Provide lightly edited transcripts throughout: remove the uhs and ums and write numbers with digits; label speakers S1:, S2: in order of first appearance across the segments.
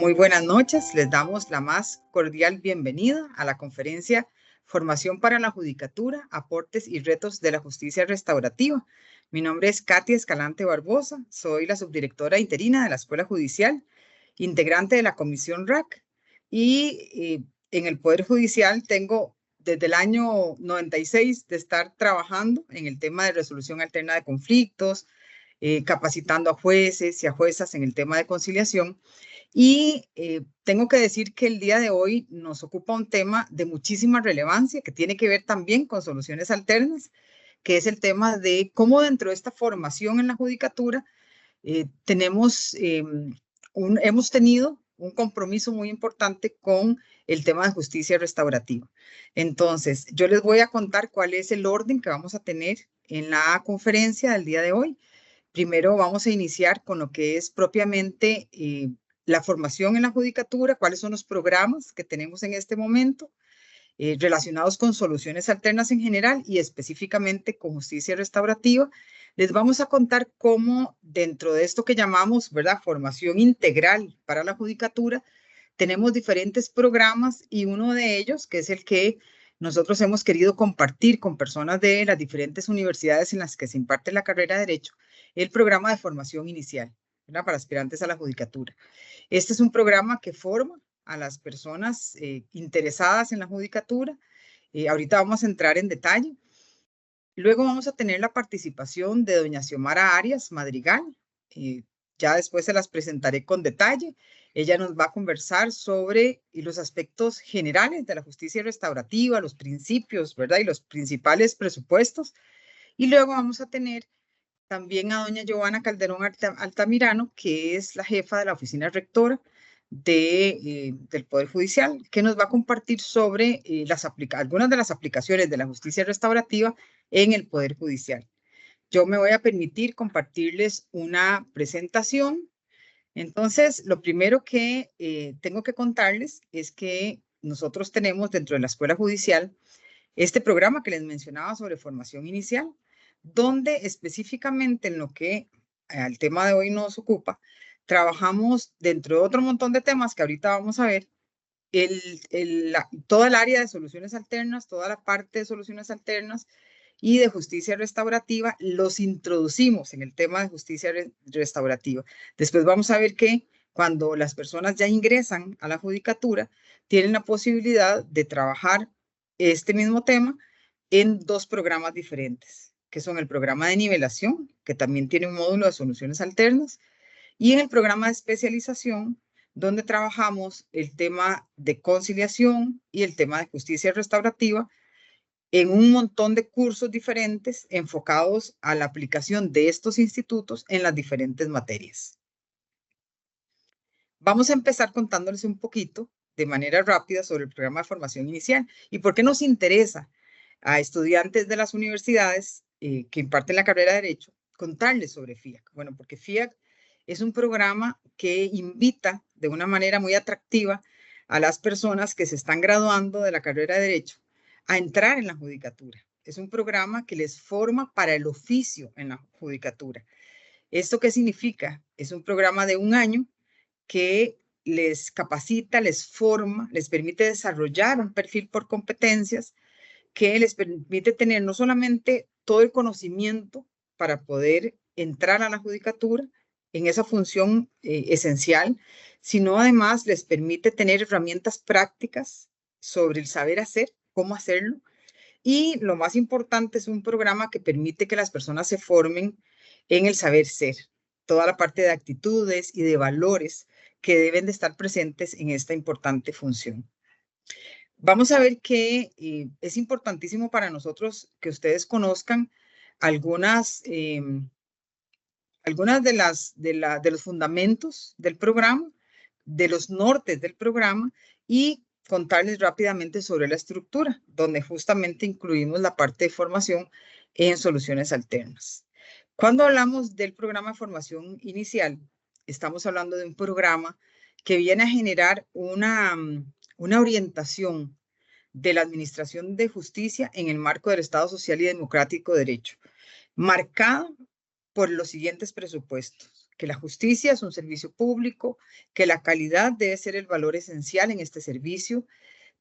S1: Muy buenas noches, les damos la más cordial bienvenida a la conferencia Formación para la Judicatura, Aportes y Retos de la Justicia Restaurativa. Mi nombre es Katia Escalante Barbosa, soy la subdirectora interina de la Escuela Judicial, integrante de la Comisión RAC y en el Poder Judicial tengo desde el año 96 de estar trabajando en el tema de resolución alterna de conflictos, capacitando a jueces y a juezas en el tema de conciliación. Y tengo que decir que el día de hoy nos ocupa un tema de muchísima relevancia que tiene que ver también con soluciones alternas, que es el tema de cómo dentro de esta formación en la judicatura hemos tenido un compromiso muy importante con el tema de justicia restaurativa. Entonces, yo les voy a contar cuál es el orden que vamos a tener en la conferencia del día de hoy. Primero vamos a iniciar con lo que es propiamente la formación en la judicatura, cuáles son los programas que tenemos en este momento relacionados con soluciones alternas en general y específicamente con justicia restaurativa. Les vamos a contar cómo dentro de esto que llamamos, ¿verdad?, formación integral para la judicatura, tenemos diferentes programas y uno de ellos, que es el que nosotros hemos querido compartir con personas de las diferentes universidades en las que se imparte la carrera de Derecho, el programa de formación inicial, ¿verdad?, para aspirantes a la judicatura. Este es un programa que forma a las personas interesadas en la judicatura. Ahorita vamos a entrar en detalle. Luego vamos a tener la participación de doña Xiomara Arias Madrigal. Ya después se las presentaré con detalle. Ella nos va a conversar sobre los aspectos generales de la justicia restaurativa, los principios, ¿verdad?, y los principales presupuestos. Y luego vamos a tener también a doña Giovanna Calderón Altamirano, que es la jefa de la oficina rectora del Poder Judicial, que nos va a compartir sobre algunas de las aplicaciones de la justicia restaurativa en el Poder Judicial. Yo me voy a permitir compartirles una presentación. Entonces, lo primero que tengo que contarles es que nosotros tenemos dentro de la Escuela Judicial este programa que les mencionaba sobre formación inicial, donde específicamente en lo que al tema de hoy nos ocupa, trabajamos dentro de otro montón de temas que ahorita vamos a ver, toda el área de soluciones alternas, toda la parte de soluciones alternas y de justicia restaurativa, los introducimos en el tema de justicia restaurativa. Después vamos a ver que cuando las personas ya ingresan a la judicatura, tienen la posibilidad de trabajar este mismo tema en dos programas diferentes, que son el programa de nivelación, que también tiene un módulo de soluciones alternas, y en el programa de especialización, donde trabajamos el tema de conciliación y el tema de justicia restaurativa en un montón de cursos diferentes enfocados a la aplicación de estos institutos en las diferentes materias. Vamos a empezar contándoles un poquito de manera rápida sobre el programa de formación inicial y por qué nos interesa a estudiantes de las universidades que imparten la carrera de Derecho contarles sobre FIAC. Bueno, porque FIAC es un programa que invita de una manera muy atractiva a las personas que se están graduando de la carrera de Derecho a entrar en la judicatura. Es un programa que les forma para el oficio en la judicatura. ¿Esto qué significa? Es un programa de un año que les capacita, les forma, les permite desarrollar un perfil por competencias que les permite tener no solamente todo el conocimiento para poder entrar a la judicatura en esa función esencial, sino además les permite tener herramientas prácticas sobre el saber hacer, cómo hacerlo. Y lo más importante, es un programa que permite que las personas se formen en el saber ser, toda la parte de actitudes y de valores que deben de estar presentes en esta importante función. Vamos a ver que es importantísimo para nosotros que ustedes conozcan algunas de los fundamentos del programa, de los nortes del programa y contarles rápidamente sobre la estructura, donde justamente incluimos la parte de formación en soluciones alternas. Cuando hablamos del programa de formación inicial, estamos hablando de un programa que viene a generar una orientación de la administración de justicia en el marco del Estado Social y Democrático de Derecho, marcada por los siguientes presupuestos, que la justicia es un servicio público, que la calidad debe ser el valor esencial en este servicio.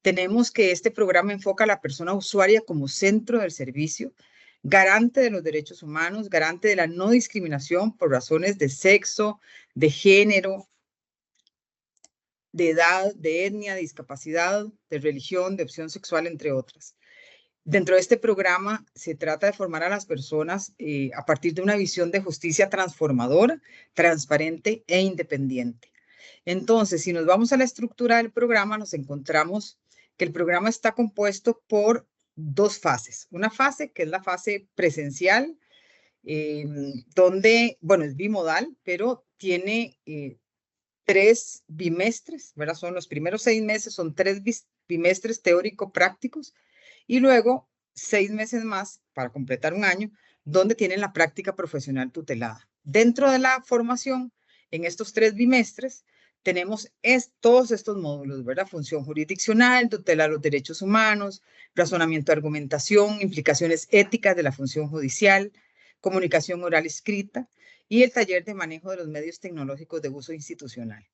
S1: Tenemos que este programa enfoca a la persona usuaria como centro del servicio, garante de los derechos humanos, garante de la no discriminación por razones de sexo, de género, de edad, de etnia, de discapacidad, de religión, de opción sexual, entre otras. Dentro de este programa se trata de formar a las personas a partir de una visión de justicia transformadora, transparente e independiente. Entonces, si nos vamos a la estructura del programa, nos encontramos que el programa está compuesto por dos fases. Una fase que es la fase presencial, donde, bueno, es bimodal, pero tiene 3 bimestres, ¿verdad? Son los primeros 6 meses, son 3 bimestres teórico-prácticos, y luego 6 meses más para completar un año, donde tienen la práctica profesional tutelada. Dentro de la formación, en estos 3 bimestres, tenemos todos estos módulos, ¿verdad? Función jurisdiccional, tutela de los derechos humanos, razonamiento de argumentación, implicaciones éticas de la función judicial, comunicación oral escrita y el taller de manejo de los medios tecnológicos de uso institucional.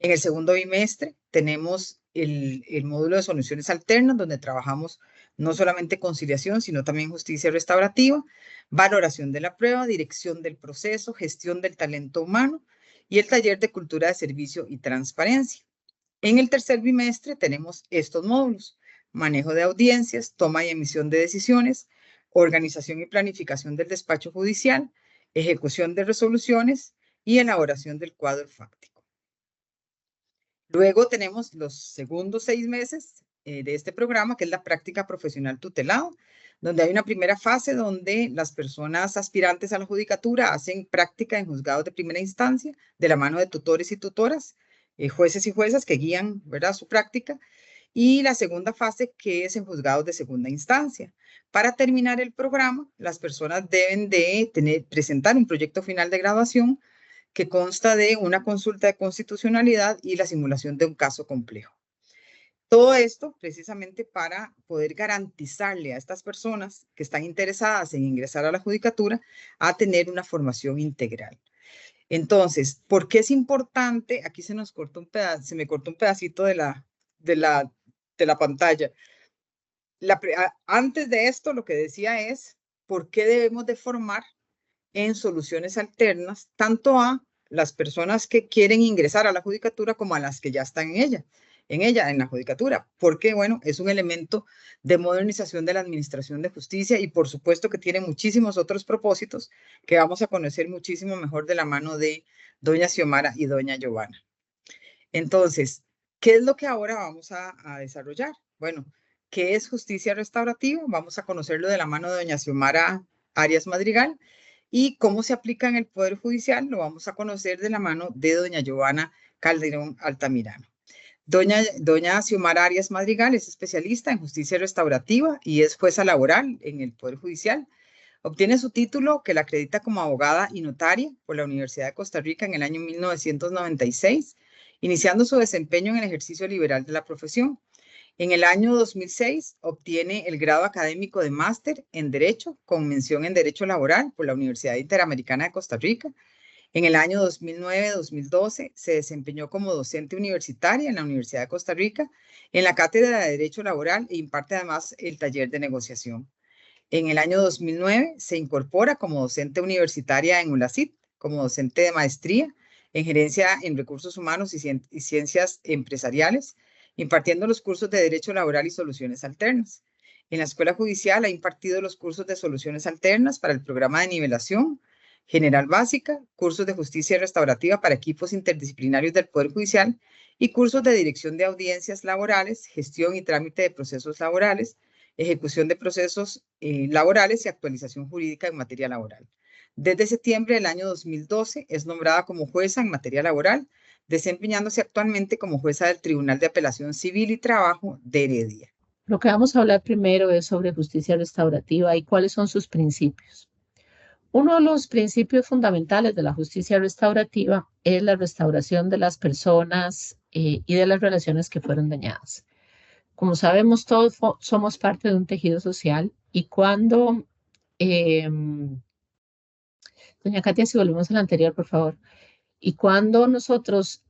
S1: En el segundo bimestre tenemos el módulo de soluciones alternas, donde trabajamos no solamente conciliación, sino también justicia restaurativa, valoración de la prueba, dirección del proceso, gestión del talento humano y el taller de cultura de servicio y transparencia. En el tercer bimestre tenemos estos módulos: manejo de audiencias, toma y emisión de decisiones, organización y planificación del despacho judicial, ejecución de resoluciones y elaboración del cuadro fáctico. Luego tenemos los segundos 6 meses de este programa, que es la práctica profesional tutelada, donde hay una primera fase donde las personas aspirantes a la judicatura hacen práctica en juzgados de primera instancia de la mano de tutores y tutoras, jueces y juezas que guían, ¿verdad?, su práctica. Y la segunda fase, que es en juzgados de segunda instancia. Para terminar el programa, las personas deben de presentar un proyecto final de graduación que consta de una consulta de constitucionalidad y la simulación de un caso complejo. Todo esto precisamente para poder garantizarle a estas personas que están interesadas en ingresar a la judicatura a tener una formación integral. Entonces, ¿por qué es importante? Aquí se me cortó un pedacito de la pantalla. Antes de esto, lo que decía es, ¿por qué debemos de formar en soluciones alternas tanto a las personas que quieren ingresar a la judicatura como a las que ya están en la judicatura? Porque, bueno, es un elemento de modernización de la administración de justicia y por supuesto que tiene muchísimos otros propósitos que vamos a conocer muchísimo mejor de la mano de doña Xiomara y doña Giovanna. Entonces, ¿qué es lo que ahora vamos a desarrollar? Bueno, ¿qué es justicia restaurativa? Vamos a conocerlo de la mano de doña Xiomara Arias Madrigal. Y cómo se aplica en el Poder Judicial lo vamos a conocer de la mano de doña Giovanna Calderón Altamirano. Doña Xiomara Arias Madrigal es especialista en justicia restaurativa y es jueza laboral en el Poder Judicial. Obtiene su título, que la acredita como abogada y notaria por la Universidad de Costa Rica en el año 1996, iniciando su desempeño en el ejercicio liberal de la profesión. En el año 2006 obtiene el grado académico de máster en Derecho con mención en Derecho Laboral por la Universidad Interamericana de Costa Rica. En el año 2009-2012 se desempeñó como docente universitaria en la Universidad de Costa Rica en la Cátedra de Derecho Laboral e imparte además el taller de negociación. En el año 2009 se incorpora como docente universitaria en ULACIT, como docente de maestría en Gerencia en Recursos Humanos y Ciencias Empresariales, impartiendo los cursos de Derecho Laboral y Soluciones Alternas. En la Escuela Judicial ha impartido los cursos de Soluciones Alternas para el programa de nivelación general básica, cursos de justicia restaurativa para equipos interdisciplinarios del Poder Judicial y cursos de dirección de audiencias laborales, gestión y trámite de procesos laborales, ejecución de procesos laborales y actualización jurídica en materia laboral. Desde septiembre del año 2012 es nombrada como jueza en materia laboral, desempeñándose actualmente como jueza del Tribunal de Apelación Civil y Trabajo de Heredia.
S2: Lo que vamos a hablar primero es sobre justicia restaurativa y cuáles son sus principios. Uno de los principios fundamentales de la justicia restaurativa es la restauración de las personas y de las relaciones que fueron dañadas. Como sabemos, todos somos parte de un tejido social y cuando Doña Katia, si volvemos a la anterior, por favor. Y cuando nosotros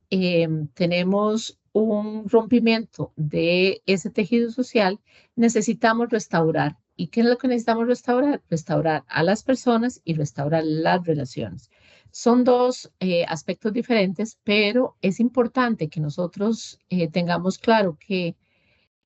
S2: tenemos un rompimiento de ese tejido social, necesitamos restaurar. ¿Y qué es lo que necesitamos restaurar? Restaurar a las personas y restaurar las relaciones. Son dos aspectos diferentes, pero es importante que nosotros tengamos claro que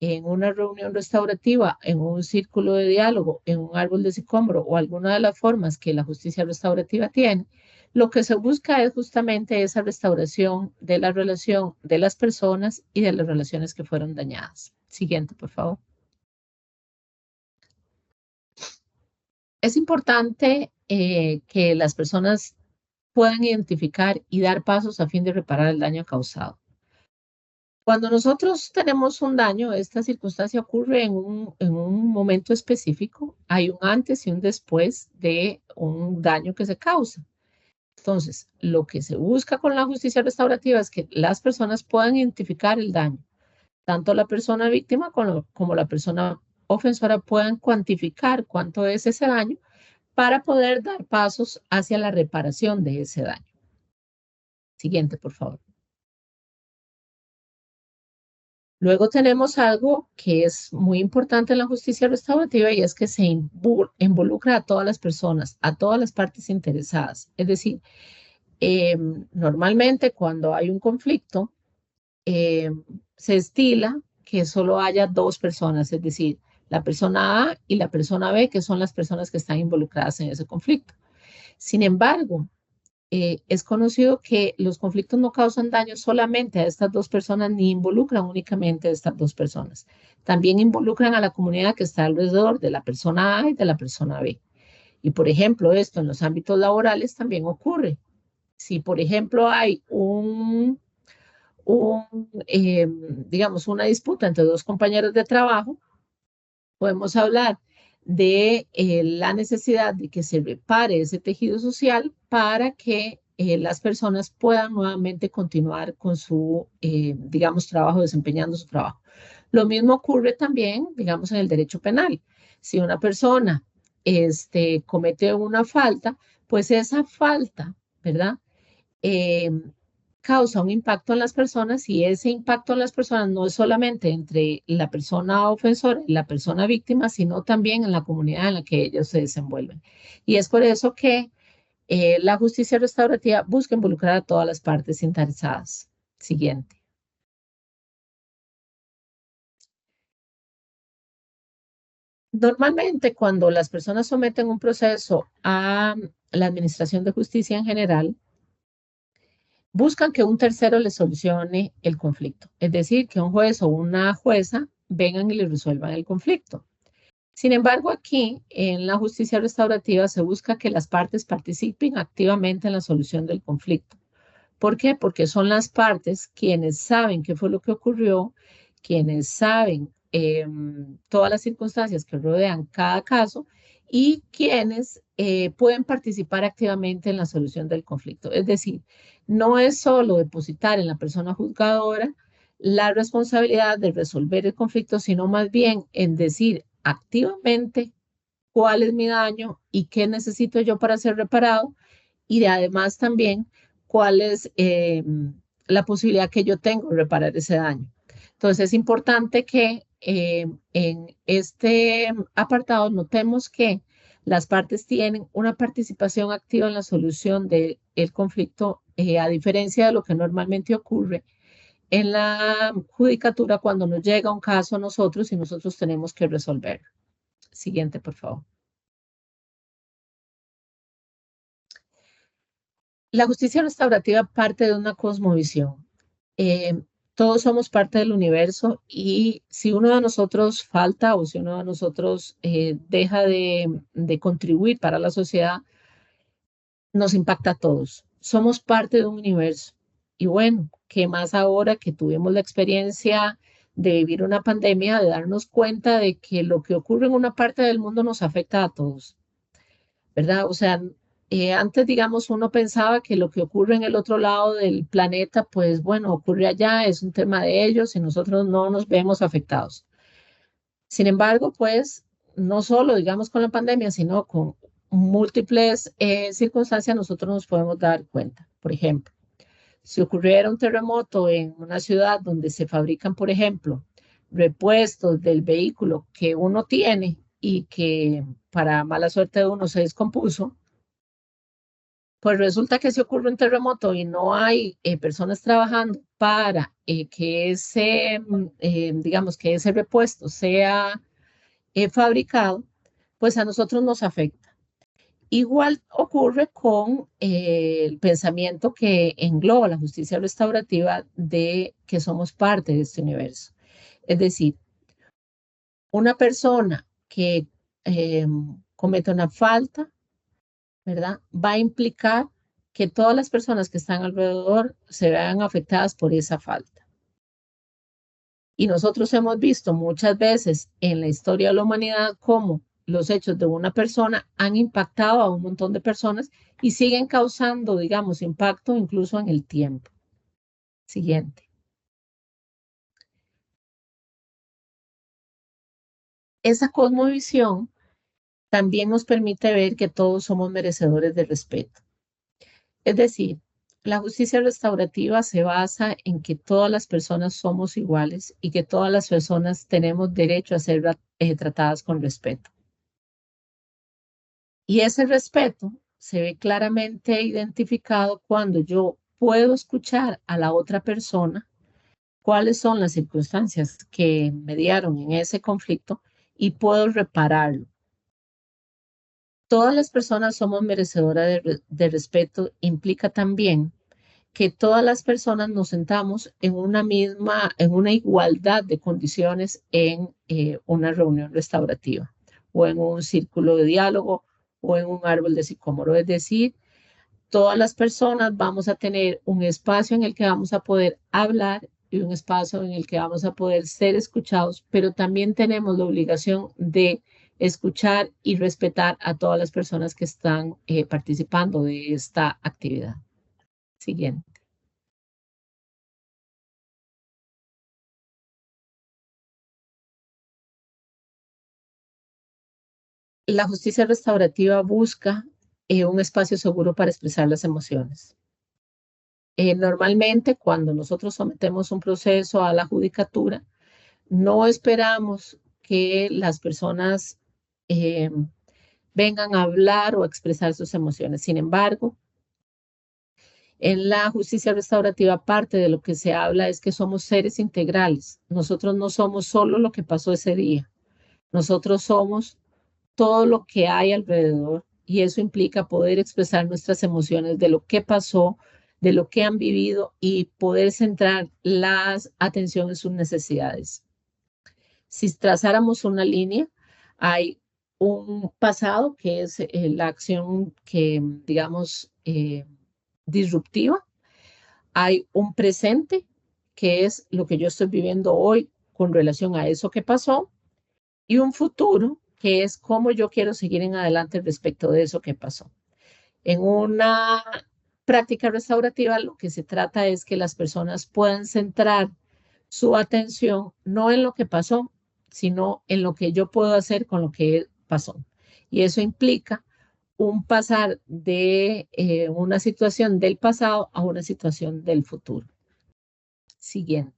S2: en una reunión restaurativa, en un círculo de diálogo, en un árbol de sicómoro o alguna de las formas que la justicia restaurativa tiene, lo que se busca es justamente esa restauración de la relación de las personas y de las relaciones que fueron dañadas. Siguiente, por favor. Es importante que las personas puedan identificar y dar pasos a fin de reparar el daño causado. Cuando nosotros tenemos un daño, esta circunstancia ocurre en un momento específico. Hay un antes y un después de un daño que se causa. Entonces, lo que se busca con la justicia restaurativa es que las personas puedan identificar el daño. Tanto la persona víctima como la persona ofensora puedan cuantificar cuánto es ese daño para poder dar pasos hacia la reparación de ese daño. Siguiente, por favor. Luego tenemos algo que es muy importante en la justicia restaurativa y es que se involucra a todas las personas, a todas las partes interesadas. Es decir, normalmente cuando hay un conflicto, se estila que solo haya dos personas, es decir, la persona A y la persona B, que son las personas que están involucradas en ese conflicto. Sin embargo, es conocido que los conflictos no causan daño solamente a estas dos personas ni involucran únicamente a estas dos personas. También involucran a la comunidad que está alrededor de la persona A y de la persona B. Y por ejemplo, esto en los ámbitos laborales también ocurre. Si por ejemplo hay digamos, una disputa entre dos compañeros de trabajo, podemos hablar de la necesidad de que se repare ese tejido social para que las personas puedan nuevamente continuar con su, digamos, trabajo, desempeñando su trabajo. Lo mismo ocurre también, digamos, en el derecho penal. Si una persona comete una falta, pues esa falta, ¿verdad? Eh, causa un impacto en las personas y ese impacto en las personas no es solamente entre la persona ofensora y la persona víctima, sino también en la comunidad en la que ellos se desenvuelven. Y es por eso que la justicia restaurativa busca involucrar a todas las partes interesadas. Siguiente. Normalmente cuando las personas someten un proceso a la administración de justicia en general, buscan que un tercero les solucione el conflicto, es decir, que un juez o una jueza vengan y les resuelvan el conflicto. Sin embargo, aquí en la justicia restaurativa se busca que las partes participen activamente en la solución del conflicto. ¿Por qué? Porque son las partes quienes saben qué fue lo que ocurrió, quienes saben todas las circunstancias que rodean cada caso y quienes pueden participar activamente en la solución del conflicto. Es decir, no es solo depositar en la persona juzgadora la responsabilidad de resolver el conflicto, sino más bien en decir activamente cuál es mi daño y qué necesito yo para ser reparado y además también cuál es la posibilidad que yo tengo de reparar ese daño. Entonces es importante que en este apartado notemos que las partes tienen una participación activa en la solución del conflicto, a diferencia de lo que normalmente ocurre en la judicatura cuando nos llega un caso a nosotros y nosotros tenemos que resolverlo. Siguiente, por favor. La justicia restaurativa parte de una cosmovisión. Todos somos parte del universo y si uno de nosotros falta o si uno de nosotros deja de contribuir para la sociedad, nos impacta a todos. Somos parte de un universo. Y bueno, ¿qué más ahora que tuvimos la experiencia de vivir una pandemia, de darnos cuenta de que lo que ocurre en una parte del mundo nos afecta a todos? ¿Verdad? O sea, antes, digamos, uno pensaba que lo que ocurre en el otro lado del planeta, pues bueno, ocurre allá, es un tema de ellos y nosotros no nos vemos afectados. Sin embargo, pues no solo, digamos, con la pandemia, sino con múltiples circunstancias nosotros nos podemos dar cuenta. Por ejemplo, si ocurriera un terremoto en una ciudad donde se fabrican, por ejemplo, repuestos del vehículo que uno tiene y que para mala suerte de uno se descompuso, pues resulta que si ocurre un terremoto y no hay personas trabajando para que digamos, que ese repuesto sea fabricado, pues a nosotros nos afecta. Igual ocurre con el pensamiento que engloba la justicia restaurativa de que somos parte de este universo. Es decir, una persona que comete una falta, ¿verdad? Va a implicar que todas las personas que están alrededor se vean afectadas por esa falta. Y nosotros hemos visto muchas veces en la historia de la humanidad cómo los hechos de una persona han impactado a un montón de personas y siguen causando, digamos, impacto incluso en el tiempo. Siguiente. Esa cosmovisión también nos permite ver que todos somos merecedores de respeto. Es decir, la justicia restaurativa se basa en que todas las personas somos iguales y que todas las personas tenemos derecho a ser tratadas con respeto. Y ese respeto se ve claramente identificado cuando yo puedo escuchar a la otra persona cuáles son las circunstancias que mediaron en ese conflicto y puedo repararlo. Todas las personas somos merecedoras de respeto implica también que todas las personas nos sentamos en una igualdad de condiciones en una reunión restaurativa o en un círculo de diálogo o en un árbol de sicómoro. Es decir, todas las personas vamos a tener un espacio en el que vamos a poder hablar y un espacio en el que vamos a poder ser escuchados, pero también tenemos la obligación de escuchar y respetar a todas las personas que están participando de esta actividad. Siguiente. La justicia restaurativa busca un espacio seguro para expresar las emociones. Normalmente, cuando nosotros sometemos un proceso a la judicatura, no esperamos que las personas vengan a hablar o a expresar sus emociones. Sin embargo, en la justicia restaurativa, parte de lo que se habla es que somos seres integrales. Nosotros no somos solo lo que pasó ese día. Nosotros somos todo lo que hay alrededor y eso implica poder expresar nuestras emociones de lo que pasó, de lo que han vivido y poder centrar la atención en sus necesidades. Si trazáramos una línea, hay un pasado que es la acción que, digamos, disruptiva. Hay un presente que es lo que yo estoy viviendo hoy con relación a eso que pasó y un futuro que es cómo yo quiero seguir en adelante respecto de eso que pasó. En una práctica restaurativa lo que se trata es que las personas puedan centrar su atención no en lo que pasó, sino en lo que yo puedo hacer con lo que pasó. Y eso implica un pasar de una situación del pasado a una situación del futuro. Siguiente.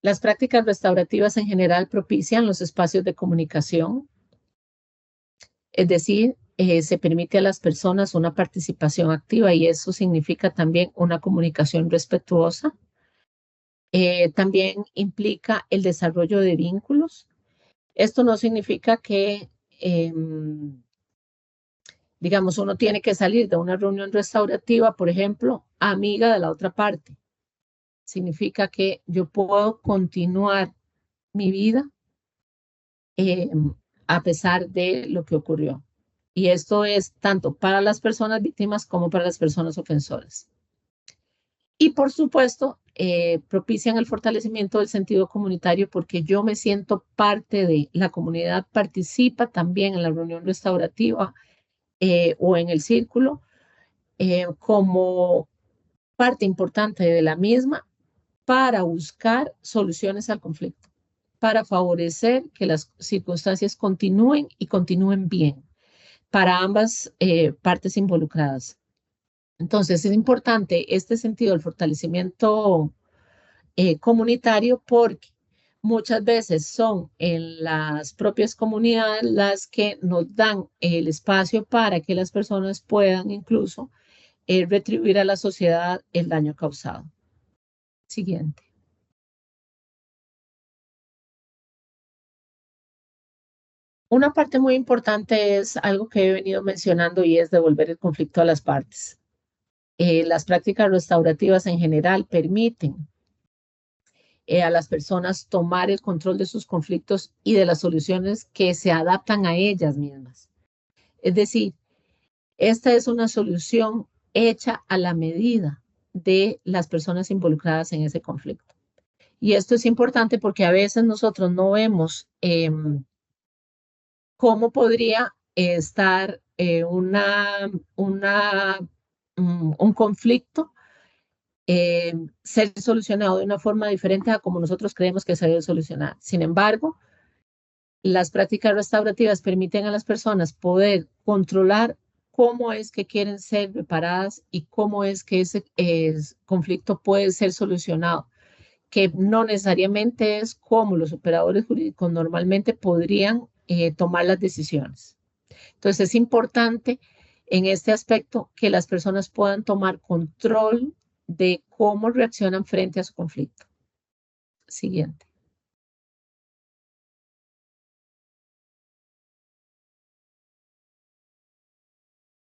S2: Las prácticas restaurativas en general propician los espacios de comunicación, es decir, se permite a las personas una participación activa y eso significa también una comunicación respetuosa. También implica el desarrollo de vínculos. Esto no significa que, digamos, uno tiene que salir de una reunión restaurativa, por ejemplo, amiga de la otra parte. Significa que yo puedo continuar mi vida a pesar de lo que ocurrió. Y esto es tanto para las personas víctimas como para las personas ofensoras. Y por supuesto, propician el fortalecimiento del sentido comunitario porque yo me siento parte de la comunidad, participa también en la reunión restaurativa o en el círculo como parte importante de la misma para buscar soluciones al conflicto. para favorecer que las circunstancias continúen y continúen bien para ambas partes involucradas. Entonces, es importante este sentido del fortalecimiento comunitario porque muchas veces son en las propias comunidades las que nos dan el espacio para que las personas puedan incluso retribuir a la sociedad el daño causado. Siguiente. Una parte muy importante es algo que he venido mencionando y es devolver el conflicto a las partes. Las prácticas restaurativas en general permiten a las personas tomar el control de sus conflictos y de las soluciones que se adaptan a ellas mismas. Es decir, esta es una solución hecha a la medida de las personas involucradas en ese conflicto. Y esto es importante porque a veces nosotros no vemos cómo podría estar un conflicto ser solucionado de una forma diferente a como nosotros creemos que se debe solucionar. Sin embargo, las prácticas restaurativas permiten a las personas poder controlar cómo es que quieren ser reparadas y cómo es que ese conflicto puede ser solucionado, que no necesariamente es como los operadores jurídicos normalmente podrían tomar las decisiones. Entonces es importante en este aspecto que las personas puedan tomar control de cómo reaccionan frente a su conflicto. Siguiente.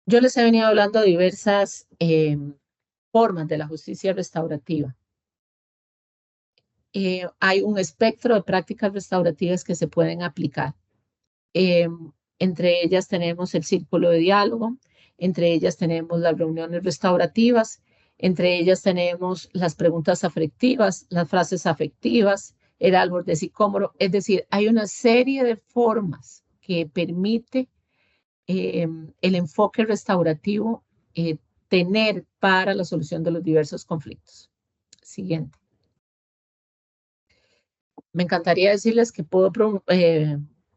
S2: Yo les he venido hablando de diversas formas de la justicia restaurativa. Hay un espectro de prácticas restaurativas que se pueden aplicar. Entre ellas tenemos el círculo de diálogo, entre ellas tenemos las reuniones restaurativas, entre ellas tenemos las preguntas afectivas, las frases afectivas, el árbol de sicómoro. Es decir, hay una serie de formas que permite el enfoque restaurativo tener para la solución de los diversos conflictos. Siguiente. Me encantaría decirles que puedo,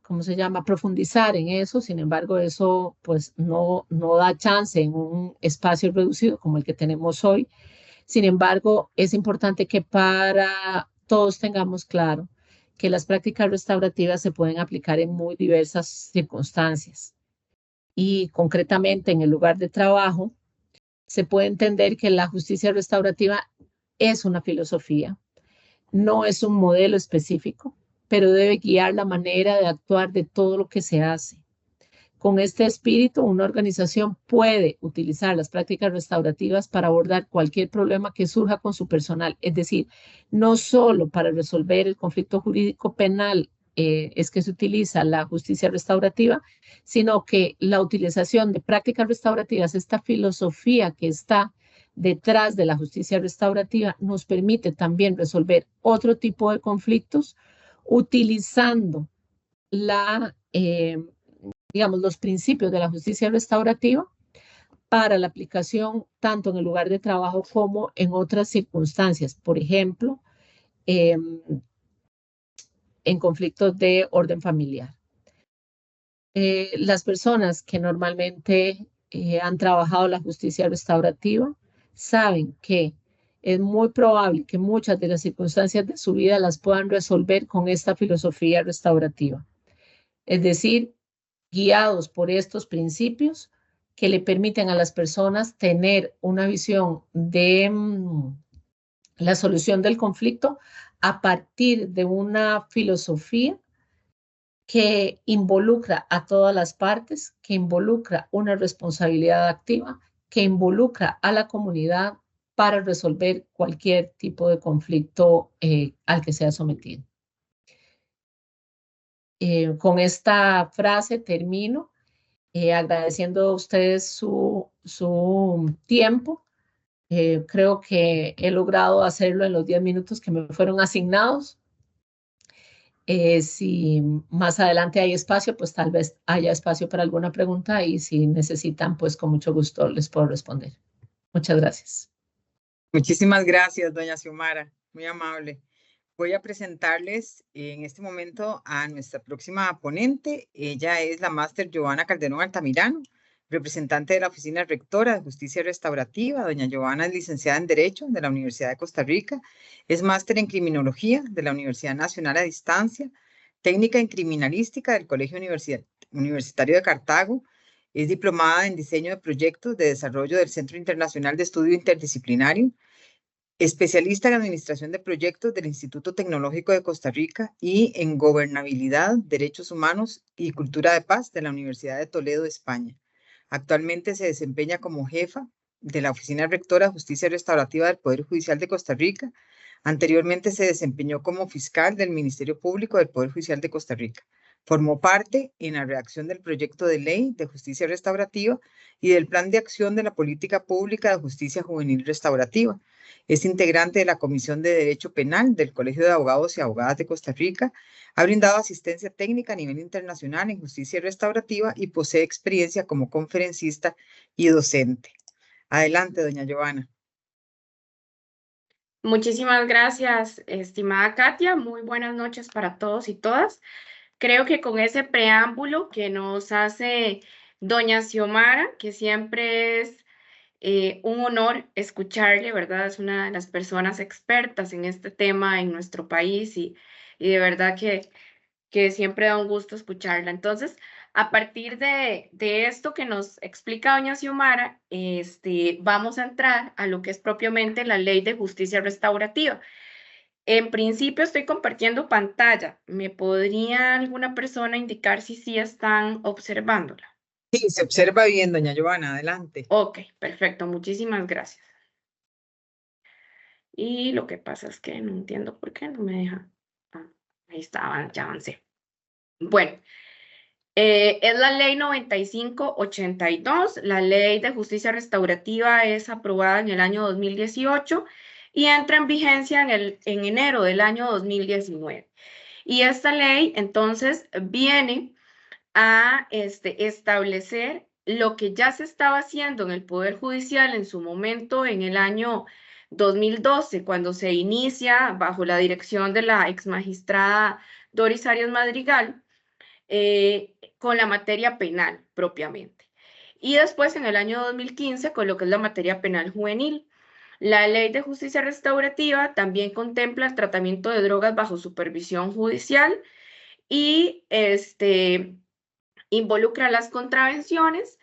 S2: ¿cómo se llama?, profundizar en eso. Sin embargo, eso pues no da chance en un espacio reducido como el que tenemos hoy. Sin embargo, es importante que para todos tengamos claro que las prácticas restaurativas se pueden aplicar en muy diversas circunstancias. Y concretamente en el lugar de trabajo, se puede entender que la justicia restaurativa es una filosofía, no es un modelo específico, pero debe guiar la manera de actuar de todo lo que se hace. Con este espíritu, una organización puede utilizar las prácticas restaurativas para abordar cualquier problema que surja con su personal, es decir, no solo para resolver el conflicto jurídico penal es que se utiliza la justicia restaurativa, sino que la utilización de prácticas restaurativas, esta filosofía que está detrás de la justicia restaurativa, nos permite también resolver otro tipo de conflictos utilizando digamos, los principios de la justicia restaurativa para la aplicación tanto en el lugar de trabajo como en otras circunstancias. Por ejemplo, en conflictos de orden familiar. Las personas que normalmente han trabajado la justicia restaurativa saben que es muy probable que muchas de las circunstancias de su vida las puedan resolver con esta filosofía restaurativa. Es decir, guiados por estos principios que le permiten a las personas tener una visión de la solución del conflicto a partir de una filosofía que involucra a todas las partes, que involucra una responsabilidad activa, que involucra a la comunidad para resolver cualquier tipo de conflicto al que sea sometido. Con esta frase termino agradeciendo a ustedes su tiempo. Creo que he logrado hacerlo en los 10 minutos que me fueron asignados. Si más adelante hay espacio, pues tal vez haya espacio para alguna pregunta y si necesitan, pues con mucho gusto les puedo responder. Muchas gracias.
S1: Muchísimas gracias, doña Xiomara. Muy amable. Voy a presentarles en este momento a nuestra próxima ponente. Ella es la máster Giovanna Calderón Altamirano, representante de la Oficina Rectora de Justicia Restaurativa. Doña Giovanna es licenciada en Derecho de la Universidad de Costa Rica, es máster en Criminología de la Universidad Nacional a Distancia, técnica en Criminalística del Colegio Universitario de Cartago, es diplomada en Diseño de Proyectos de Desarrollo del Centro Internacional de Estudio Interdisciplinario, especialista en Administración de Proyectos del Instituto Tecnológico de Costa Rica y en Gobernabilidad, Derechos Humanos y Cultura de Paz de la Universidad de Toledo, España. Actualmente se desempeña como jefa de la Oficina Rectora de Justicia Restaurativa del Poder Judicial de Costa Rica. Anteriormente se desempeñó como fiscal del Ministerio Público del Poder Judicial de Costa Rica. Formó parte en la redacción del proyecto de ley de justicia restaurativa y del plan de acción de la política pública de justicia juvenil restaurativa. Es integrante de la Comisión de Derecho Penal del Colegio de Abogados y Abogadas de Costa Rica. Ha brindado asistencia técnica a nivel internacional en justicia restaurativa y posee experiencia como conferencista y docente. Adelante, doña Giovanna.
S3: Muchísimas gracias, estimada Katia. Muy buenas noches para todos y todas. Creo que con ese preámbulo que nos hace doña Xiomara, que siempre es un honor escucharle, ¿verdad? Es una de las personas expertas en este tema en nuestro país y de verdad que siempre da un gusto escucharla. Entonces, a partir de esto que nos explica doña Xiomara, vamos a entrar a lo que es propiamente la Ley de Justicia Restaurativa. En principio estoy compartiendo pantalla. ¿Me podría alguna persona indicar si sí están observándola?
S1: Sí, se observa bien, doña Giovanna, adelante.
S3: Ok, perfecto, muchísimas gracias. Y lo que pasa es que no entiendo por qué no me deja. Ah, ahí está, ya avancé. Bueno, es la ley 9582. La ley de justicia restaurativa es aprobada en el año 2018 y entra en vigencia en enero del año 2019. Y esta ley entonces viene a establecer lo que ya se estaba haciendo en el Poder Judicial en su momento, en el año 2012, cuando se inicia bajo la dirección de la exmagistrada Doris Arias Madrigal, con la materia penal propiamente. Y después en el año 2015 con lo que es la materia penal juvenil. La Ley de Justicia Restaurativa también contempla el tratamiento de drogas bajo supervisión judicial y involucra las contravenciones.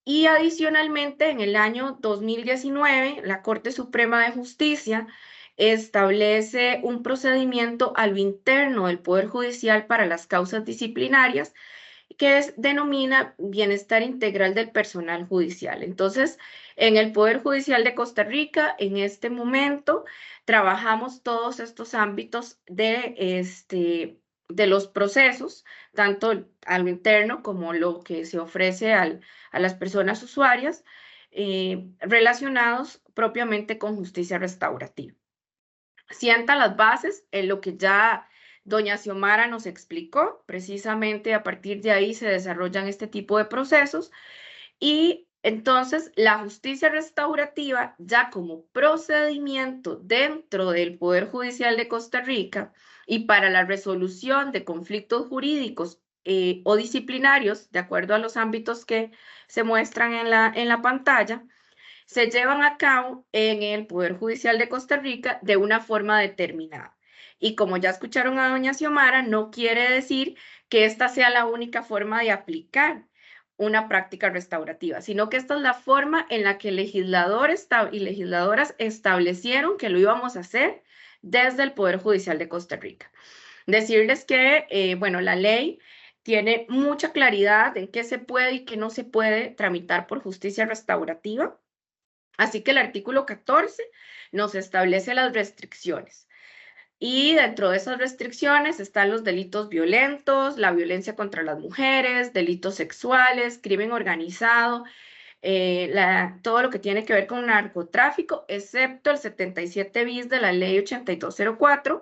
S3: Y adicionalmente, en el año 2019, la Corte Suprema de Justicia establece un procedimiento a lo interno del Poder Judicial para las causas disciplinarias que denomina bienestar integral del personal judicial. Entonces, en el Poder Judicial de Costa Rica, en este momento, trabajamos todos estos ámbitos de los procesos, tanto a lo interno como lo que se ofrece a las personas usuarias, relacionados propiamente con justicia restaurativa. Sienta las bases en lo que ya doña Xiomara nos explicó. Precisamente a partir de ahí se desarrollan este tipo de procesos y entonces la justicia restaurativa ya como procedimiento dentro del Poder Judicial de Costa Rica y para la resolución de conflictos jurídicos o disciplinarios, de acuerdo a los ámbitos que se muestran en la pantalla, se llevan a cabo en el Poder Judicial de Costa Rica de una forma determinada. Y como ya escucharon a doña Xiomara, no quiere decir que esta sea la única forma de aplicar una práctica restaurativa, sino que esta es la forma en la que legisladores y legisladoras establecieron que lo íbamos a hacer desde el Poder Judicial de Costa Rica. Decirles que, bueno, la ley tiene mucha claridad en qué se puede y qué no se puede tramitar por justicia restaurativa. Así que el artículo 14 nos establece las restricciones. Y dentro de esas restricciones están los delitos violentos, la violencia contra las mujeres, delitos sexuales, crimen organizado, todo lo que tiene que ver con narcotráfico, excepto el 77 bis de la ley 8204,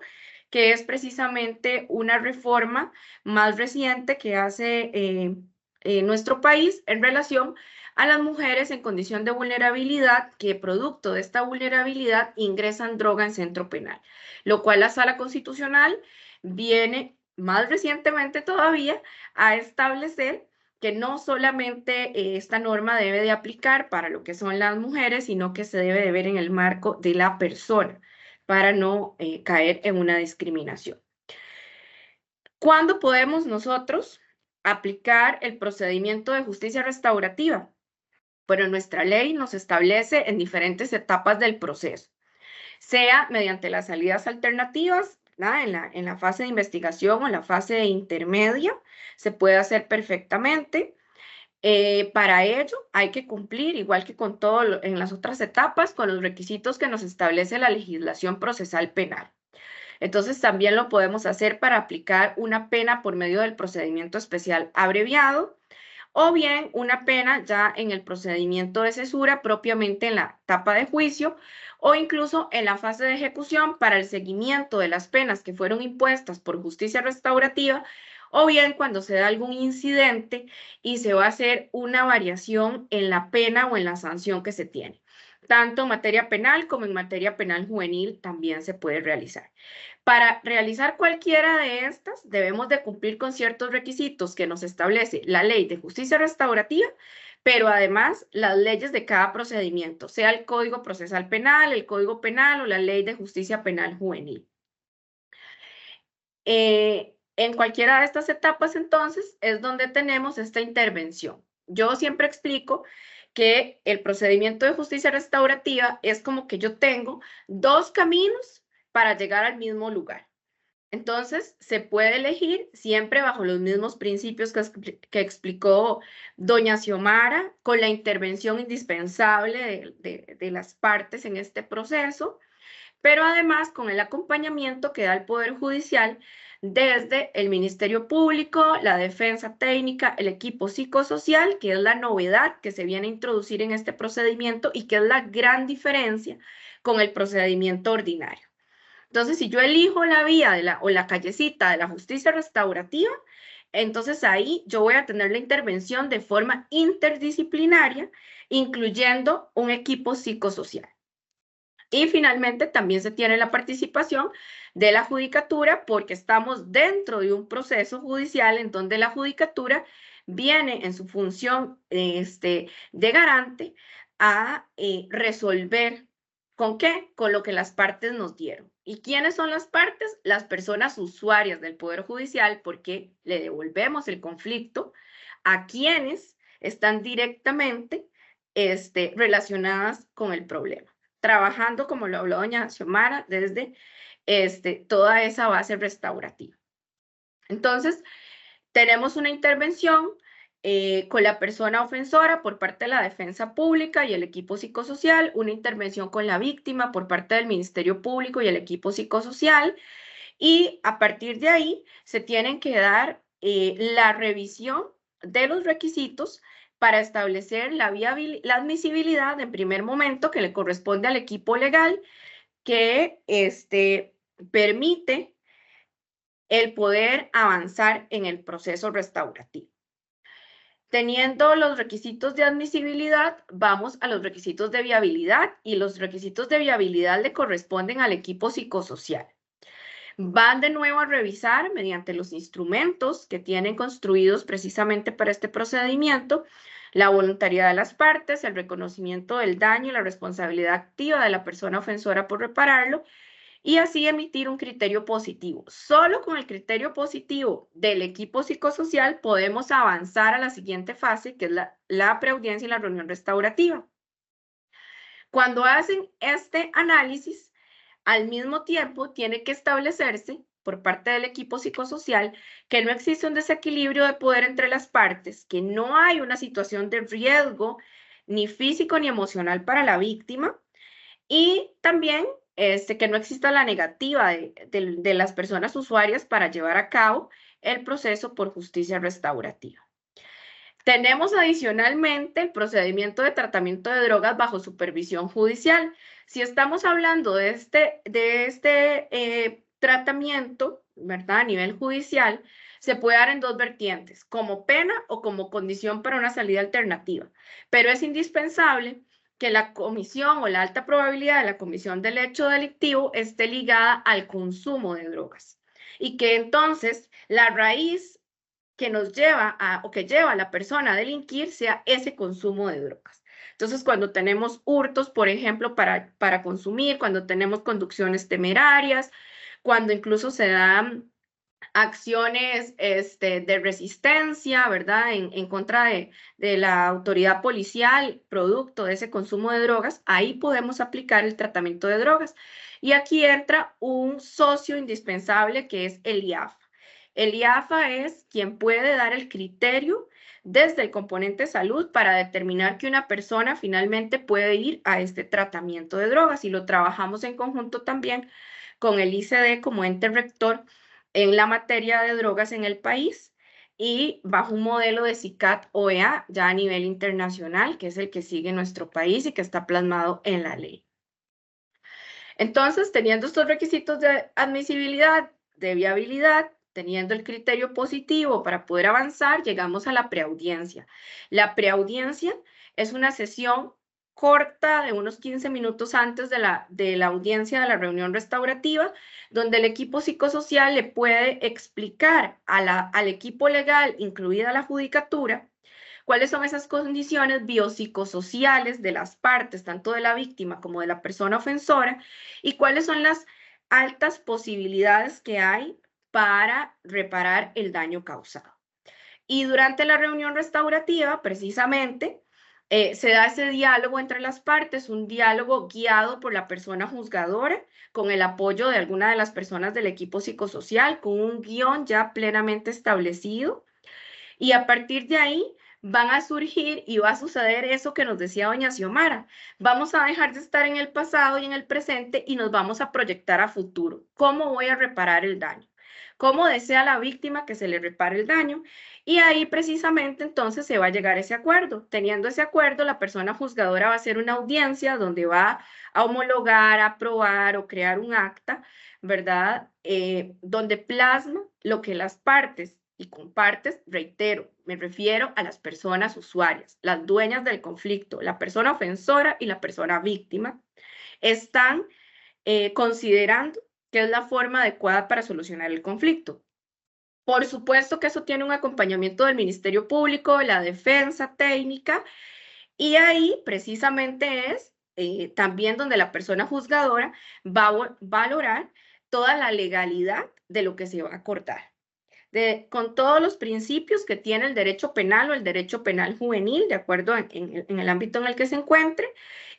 S3: que es precisamente una reforma más reciente que hace nuestro país en relación a las mujeres en condición de vulnerabilidad que producto de esta vulnerabilidad ingresan droga en centro penal, lo cual la Sala Constitucional viene más recientemente todavía a establecer que no solamente esta norma debe de aplicar para lo que son las mujeres, sino que se debe de ver en el marco de la persona para no caer en una discriminación. ¿Cuándo podemos nosotros aplicar el procedimiento de justicia restaurativa? Bueno, nuestra ley nos establece en diferentes etapas del proceso, sea mediante las salidas alternativas, ¿verdad? En la fase de investigación o en la fase intermedia, se puede hacer perfectamente. Para ello hay que cumplir, igual que con todo en las otras etapas, con los requisitos que nos establece la legislación procesal penal. Entonces también lo podemos hacer para aplicar una pena por medio del procedimiento especial abreviado o bien una pena ya en el procedimiento de cesura propiamente en la etapa de juicio o incluso en la fase de ejecución para el seguimiento de las penas que fueron impuestas por justicia restaurativa o bien cuando se da algún incidente y se va a hacer una variación en la pena o en la sanción que se tiene. Tanto en materia penal como en materia penal juvenil también se puede realizar. Para realizar cualquiera de estas, debemos de cumplir con ciertos requisitos que nos establece la Ley de Justicia Restaurativa, pero además las leyes de cada procedimiento, sea el Código Procesal Penal, el Código Penal o la Ley de Justicia Penal Juvenil. En cualquiera de estas etapas, entonces, es donde tenemos esta intervención. Yo siempre explico que el procedimiento de justicia restaurativa es como que yo tengo dos caminos para llegar al mismo lugar. Entonces, se puede elegir siempre bajo los mismos principios que explicó doña Xiomara, con la intervención indispensable de las partes en este proceso, pero además con el acompañamiento que da el Poder Judicial desde el Ministerio Público, la Defensa Técnica, el equipo psicosocial, que es la novedad que se viene a introducir en este procedimiento y que es la gran diferencia con el procedimiento ordinario. Entonces, si yo elijo la vía o la callecita de la justicia restaurativa, entonces ahí yo voy a tener la intervención de forma interdisciplinaria, incluyendo un equipo psicosocial. Y finalmente también se tiene la participación de la judicatura porque estamos dentro de un proceso judicial en donde la judicatura viene en su función de garante a resolver ¿con qué? Con lo que las partes nos dieron. ¿Y quiénes son las partes? Las personas usuarias del Poder Judicial porque le devolvemos el conflicto a quienes están directamente relacionadas con el problema, trabajando, como lo habló doña Xiomara, desde toda esa base restaurativa. Entonces, tenemos una intervención con la persona ofensora por parte de la defensa pública y el equipo psicosocial, una intervención con la víctima por parte del Ministerio Público y el equipo psicosocial, y a partir de ahí se tienen que dar la revisión de los requisitos para establecer la admisibilidad en primer momento que le corresponde al equipo legal que permite el poder avanzar en el proceso restaurativo. Teniendo los requisitos de admisibilidad, vamos a los requisitos de viabilidad y los requisitos de viabilidad le corresponden al equipo psicosocial. Van de nuevo a revisar mediante los instrumentos que tienen construidos precisamente para este procedimiento, la voluntariedad de las partes, el reconocimiento del daño y la responsabilidad activa de la persona ofensora por repararlo, y así emitir un criterio positivo. Solo con el criterio positivo del equipo psicosocial podemos avanzar a la siguiente fase, que es la preaudiencia y la reunión restaurativa. Cuando hacen este análisis, al mismo tiempo tiene que establecerse por parte del equipo psicosocial que no existe un desequilibrio de poder entre las partes, que no hay una situación de riesgo ni físico ni emocional para la víctima y también que no exista la negativa de las personas usuarias para llevar a cabo el proceso por justicia restaurativa. Tenemos adicionalmente el procedimiento de tratamiento de drogas bajo supervisión judicial. Si estamos hablando de este tratamiento, ¿verdad? A nivel judicial, se puede dar en dos vertientes, como pena o como condición para una salida alternativa, pero es indispensable que la comisión o la alta probabilidad de la comisión del hecho delictivo esté ligada al consumo de drogas y que entonces la raíz que nos lleva o que lleva a la persona a delinquir sea ese consumo de drogas. Entonces, cuando tenemos hurtos, por ejemplo, para consumir, cuando tenemos conducciones temerarias, cuando incluso se dan acciones de resistencia, ¿verdad? En contra de la autoridad policial, producto de ese consumo de drogas, ahí podemos aplicar el tratamiento de drogas. Y aquí entra un socio indispensable que es el IAFA. El IAFA es quien puede dar el criterio desde el componente salud para determinar que una persona finalmente puede ir a este tratamiento de drogas y lo trabajamos en conjunto también con el ICD como ente rector en la materia de drogas en el país y bajo un modelo de CICAT-OEA ya a nivel internacional, que es el que sigue nuestro país y que está plasmado en la ley. Entonces, teniendo estos requisitos de admisibilidad, de viabilidad, teniendo el criterio positivo para poder avanzar, llegamos a la preaudiencia. La preaudiencia es una sesión corta de unos 15 minutos antes de la audiencia de la reunión restaurativa, donde el equipo psicosocial le puede explicar al equipo legal, incluida la judicatura, cuáles son esas condiciones biopsicosociales de las partes, tanto de la víctima como de la persona ofensora, y cuáles son las altas posibilidades que hay para reparar el daño causado. Y durante la reunión restaurativa, precisamente, se da ese diálogo entre las partes, un diálogo guiado por la persona juzgadora, con el apoyo de alguna de las personas del equipo psicosocial, con un guión ya plenamente establecido. Y a partir de ahí van a surgir y va a suceder eso que nos decía doña Xiomara. Vamos a dejar de estar en el pasado y en el presente y nos vamos a proyectar a futuro. ¿Cómo voy a reparar el daño? ¿Cómo desea la víctima que se le repare el daño? Y ahí precisamente entonces se va a llegar a ese acuerdo. Teniendo ese acuerdo, la persona juzgadora va a hacer una audiencia donde va a homologar, aprobar o crear un acta, ¿verdad? Donde plasma lo que las partes, y con partes, reitero, me refiero a las personas usuarias, las dueñas del conflicto, la persona ofensora y la persona víctima, están considerando que es la forma adecuada para solucionar el conflicto. Por supuesto que eso tiene un acompañamiento del Ministerio Público, la defensa técnica, y ahí precisamente es también donde la persona juzgadora va a valorar toda la legalidad de lo que se va a acordar. Con todos los principios que tiene el derecho penal o el derecho penal juvenil, de acuerdo en el ámbito en el que se encuentre,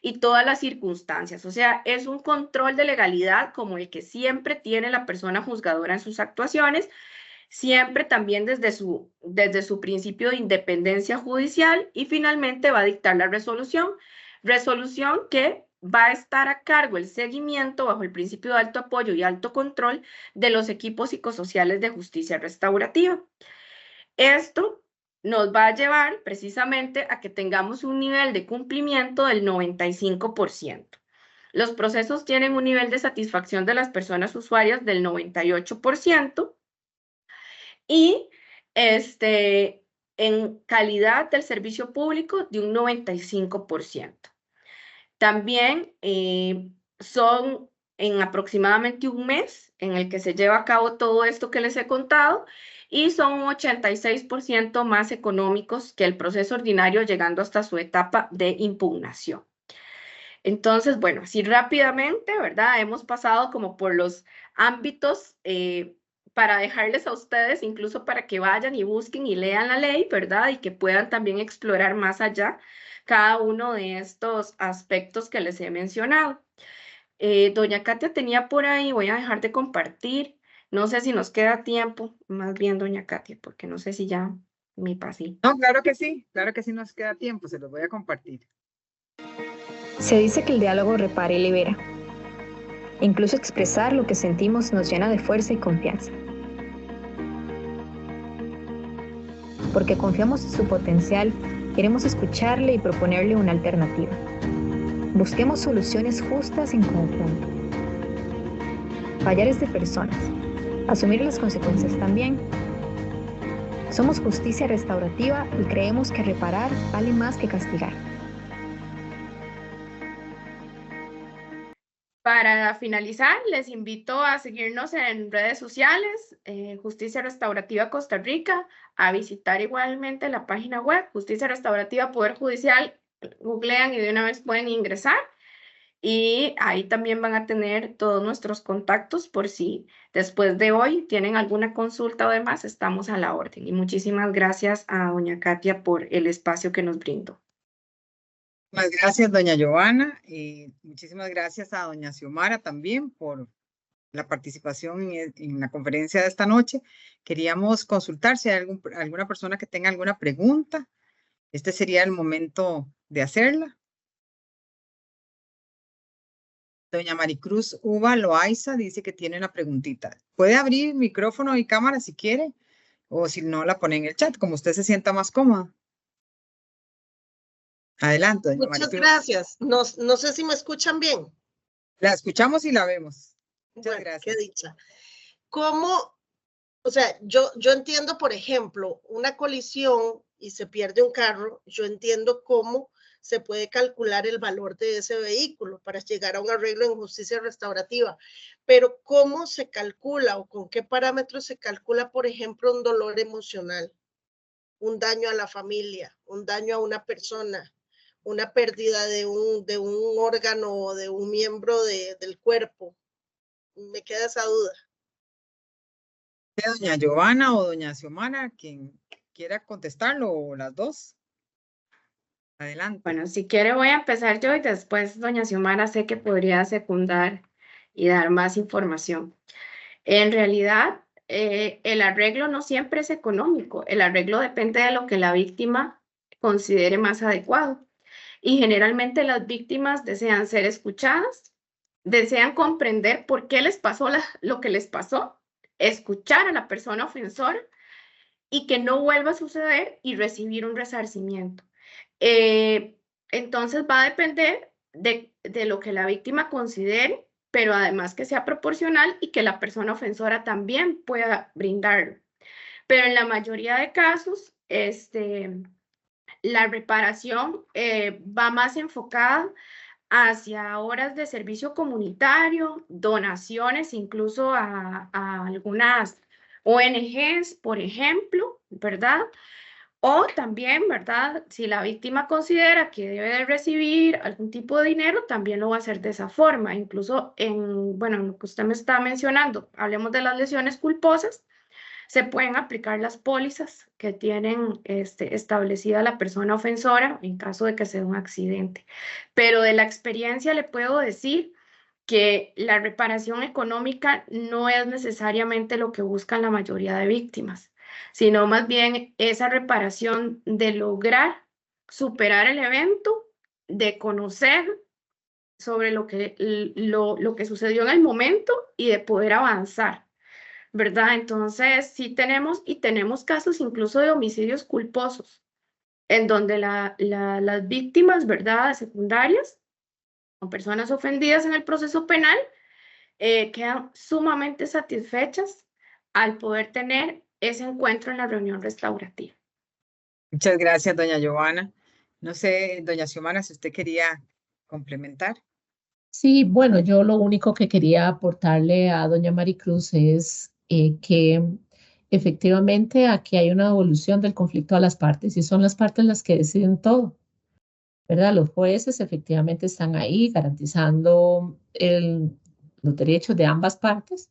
S3: y todas las circunstancias. O sea, es un control de legalidad como el que siempre tiene la persona juzgadora en sus actuaciones, siempre también desde su principio de independencia judicial, y finalmente va a dictar la resolución que va a estar a cargo el seguimiento bajo el principio de alto apoyo y alto control de los equipos psicosociales de justicia restaurativa. Esto nos va a llevar precisamente a que tengamos un nivel de cumplimiento del 95%. Los procesos tienen un nivel de satisfacción de las personas usuarias del 98% y en calidad del servicio público de un 95%. También son en aproximadamente un mes en el que se lleva a cabo todo esto que les he contado y son un 86% más económicos que el proceso ordinario, llegando hasta su etapa de impugnación. Entonces, bueno, así rápidamente, ¿verdad? Hemos pasado como por los ámbitos para dejarles a ustedes, incluso para que vayan y busquen y lean la ley, ¿verdad? Y que puedan también explorar más allá cada uno de estos aspectos que les he mencionado. Doña Katia tenía por ahí, voy a dejar de compartir, no sé si nos queda tiempo, más bien doña Katia, porque no sé si ya me pasé.
S1: No, claro que sí nos queda tiempo, se los voy a compartir.
S4: Se dice que el diálogo repara y libera. Incluso expresar lo que sentimos nos llena de fuerza y confianza. Porque confiamos en su potencial, queremos escucharle y proponerle una alternativa. Busquemos soluciones justas en conjunto. Fallar es de personas, asumir las consecuencias también. Somos Justicia Restaurativa y creemos que reparar vale más que castigar.
S3: Para finalizar, les invito a seguirnos en redes sociales, Justicia Restaurativa Costa Rica, a visitar igualmente la página web, Justicia Restaurativa Poder Judicial, googlean y de una vez pueden ingresar. Y ahí también van a tener todos nuestros contactos por si después de hoy tienen alguna consulta o demás, estamos a la orden. Y muchísimas gracias a doña Katia por el espacio que nos brindó.
S1: Muchas gracias, doña Giovanna, y muchísimas gracias a doña Xiomara también por la participación en la conferencia de esta noche. Queríamos consultar si hay alguna persona que tenga alguna pregunta. Este sería el momento de hacerla. Doña Maricruz Uva Loaiza dice que tiene una preguntita. ¿Puede abrir micrófono y cámara si quiere? O si no, la pone en el chat, como usted se sienta más cómoda. Adelante, doña
S5: Muchas
S1: Maricruz.
S5: gracias. No sé si me escuchan bien.
S1: La escuchamos y la vemos. Muchas
S5: Bueno,
S1: gracias.
S5: qué dicha. ¿Cómo? O sea, yo entiendo, por ejemplo, una colisión y se pierde un carro, yo entiendo cómo se puede calcular el valor de ese vehículo para llegar a un arreglo en justicia restaurativa, pero ¿cómo se calcula o con qué parámetros se calcula, por ejemplo, un dolor emocional, un daño a la familia, un daño a una persona, una pérdida de un órgano o de un miembro del cuerpo? Me queda esa duda.
S1: Doña Giovanna o doña Xiomara, quien quiera contestarlo, o las dos. Adelante.
S3: Bueno, si quiere voy a empezar yo y después doña Xiomara sé que podría secundar y dar más información. En realidad, el arreglo no siempre es económico. El arreglo depende de lo que la víctima considere más adecuado. Y generalmente las víctimas desean ser escuchadas, desean comprender por qué les pasó lo que les pasó, escuchar a la persona ofensora y que no vuelva a suceder y recibir un resarcimiento. Entonces va a depender de lo que la víctima considere, pero además que sea proporcional y que la persona ofensora también pueda brindarlo. Pero en la mayoría de casos, la reparación va más enfocada hacia horas de servicio comunitario, donaciones incluso a algunas ONGs, por ejemplo, ¿verdad? O también, ¿verdad? Si la víctima considera que debe de recibir algún tipo de dinero, también lo va a hacer de esa forma. Incluso bueno, lo que usted me está mencionando, hablemos de las lesiones culposas, se pueden aplicar las pólizas que tienen establecida la persona ofensora en caso de que sea un accidente. Pero de la experiencia le puedo decir que la reparación económica no es necesariamente lo que buscan la mayoría de víctimas, sino más bien esa reparación de lograr superar el evento, de conocer sobre lo que sucedió en el momento y de poder avanzar, ¿verdad? Entonces, sí tenemos casos incluso de homicidios culposos, en donde las víctimas, ¿verdad?, secundarias, o personas ofendidas en el proceso penal, quedan sumamente satisfechas al poder tener ese encuentro en la reunión restaurativa.
S1: Muchas gracias, doña Giovanna. No sé, doña Xiomara, si usted quería complementar.
S2: Sí, bueno, yo lo único que quería aportarle a doña Maricruz es que efectivamente aquí hay una devolución del conflicto a las partes y son las partes las que deciden todo, ¿verdad? Los jueces efectivamente están ahí garantizando los derechos de ambas partes,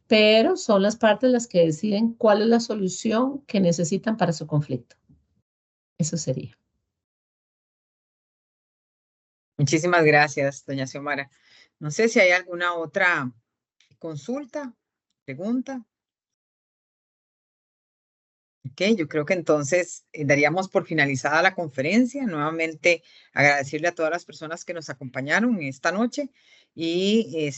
S2: pero son las partes las que deciden cuál es la solución que necesitan para su conflicto. Eso sería.
S1: Muchísimas gracias, doña Xiomara. No sé si hay alguna otra consulta, pregunta. Ok, yo creo que entonces daríamos por finalizada la conferencia. Nuevamente agradecerle a todas las personas que nos acompañaron esta noche y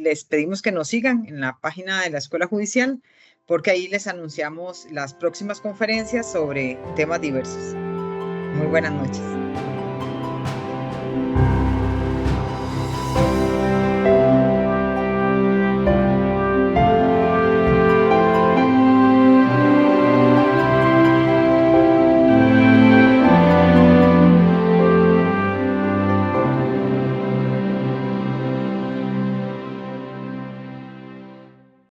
S1: les pedimos que nos sigan en la página de la Escuela Judicial porque ahí les anunciamos las próximas conferencias sobre temas diversos. Muy buenas noches.